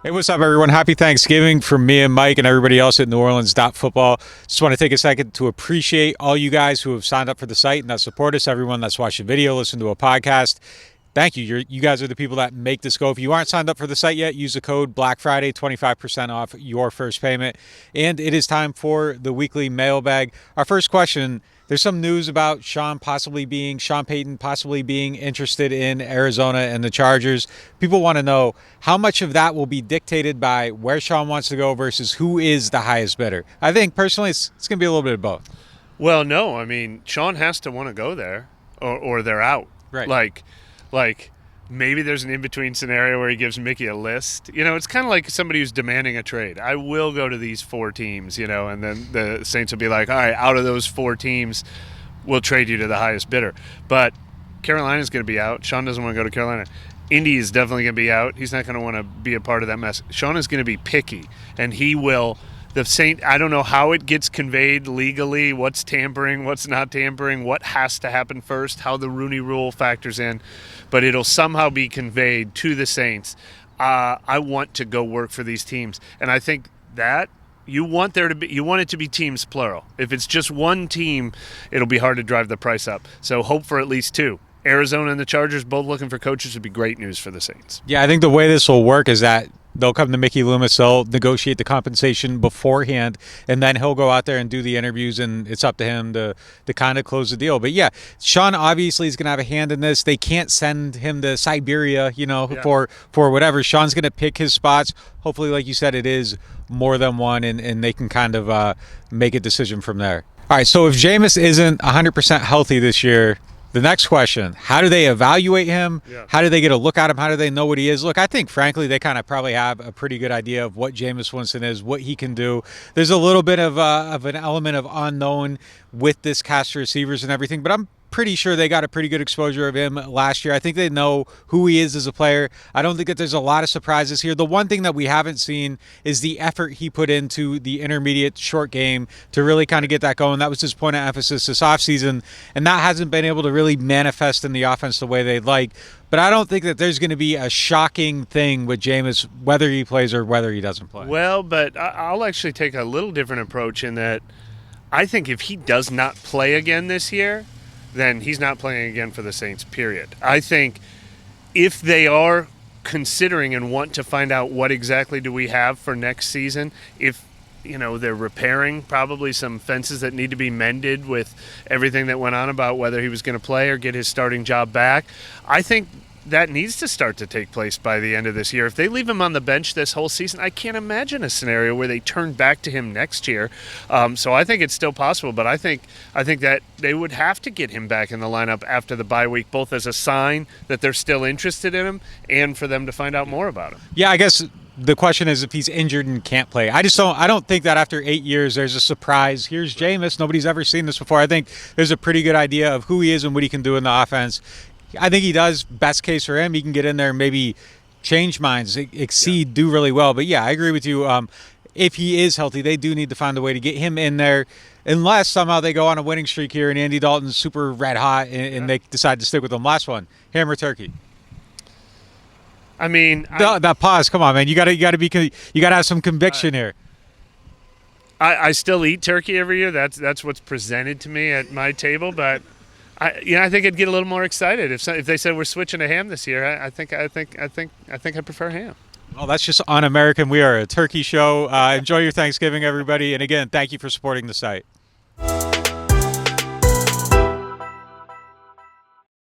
Hey, what's up, everyone? Happy Thanksgiving from me and Mike and everybody else at NewOrleans.Football. Just want to take a second to appreciate all you guys who have signed up for the site and that support us, everyone that's watching video, listen to a podcast. Thank you. You guys are the people that make this go. If you aren't signed up for the site yet, use the code Black Friday, 25% off your first payment. And it is time for the weekly mailbag. Our first question, there's some news about Sean Payton possibly being interested in Arizona and the Chargers. People want to know how much of that will be dictated by where Sean wants to go versus who is the highest bidder. I think personally it's going to be a little bit of both. Well, no, I mean, Sean has to want to go there or they're out. Right. Like maybe there's an in-between scenario where he gives Mickey a list. You know, it's kind of like somebody who's demanding a trade. I will go to these four teams, and then the Saints will be like, all right, out of those four teams, we'll trade you to the highest bidder. But Carolina's going to be out. Sean doesn't want to go to Carolina. Indy is definitely going to be out. He's not going to want to be a part of that mess. Sean is going to be picky, and he will. I don't know how it gets conveyed legally, what's tampering, what's not tampering, what has to happen first, how the Rooney Rule factors in, but it'll somehow be conveyed to the Saints. I want to go work for these teams, and I think that you want it to be teams plural. If it's just one team, it'll be hard to drive the price up. So hope for at least two. Arizona and the Chargers both looking for coaches would be great news for the Saints. Yeah, I think the way this will work is that they'll come to Mickey Loomis, they'll negotiate the compensation beforehand, and then he'll go out there and do the interviews, and it's up to him to kind of close the deal. But yeah, Sean obviously is going to have a hand in this. They can't send him to Siberia, for whatever. Sean's going to pick his spots. Hopefully, like you said, it is more than one, and they can kind of make a decision from there. All right, so if Jameis isn't 100% healthy this year, the next question, how do they evaluate him? Yeah. How do they get a look at him? How do they know what he is? Look, I think, frankly, they kind of probably have a pretty good idea of what Jameis Winston is, what he can do. There's a little bit of an element of unknown with this cast of receivers and everything, but I'm pretty sure they got a pretty good exposure of him last year. I think they know who he is as a player. I don't think that there's a lot of surprises here. The one thing that we haven't seen is the effort he put into the intermediate short game to really kind of get that going. That was his point of emphasis this offseason, and that hasn't been able to really manifest in the offense the way they'd like. But I don't think that there's going to be a shocking thing with Jameis, whether he plays or whether he doesn't play. Well, but I'll actually take a little different approach in that I think if he does not play again this year, then he's not playing again for the Saints, period. I think if they are considering and want to find out what exactly do we have for next season, if they're repairing probably some fences that need to be mended with everything that went on about whether he was going to play or get his starting job back, I think that needs to start to take place by the end of this year. If they leave him on the bench this whole season, I can't imagine a scenario where they turn back to him next year. So I think it's still possible, but I think that they would have to get him back in the lineup after the bye week, both as a sign that they're still interested in him and for them to find out more about him. Yeah, I guess the question is if he's injured and can't play. I don't think that after 8 years there's a surprise. Here's Jameis. Nobody's ever seen this before. I think there's a pretty good idea of who he is and what he can do in the offense. I think he does. Best case for him, he can get in there and maybe change minds, exceed, do really well. But yeah, I agree with you. If he is healthy, they do need to find a way to get him in there, unless somehow they go on a winning streak here and Andy Dalton's super red hot and they decide to stick with him. Last one, ham or turkey? I mean, that pause. Come on, man. You gotta have some conviction here. I still eat turkey every year. That's what's presented to me at my table, but. I think I'd get a little more excited if they said we're switching to ham this year. I think I prefer ham. Well, that's just un-American. We are a turkey show. Enjoy your Thanksgiving, everybody. And again, thank you for supporting the site.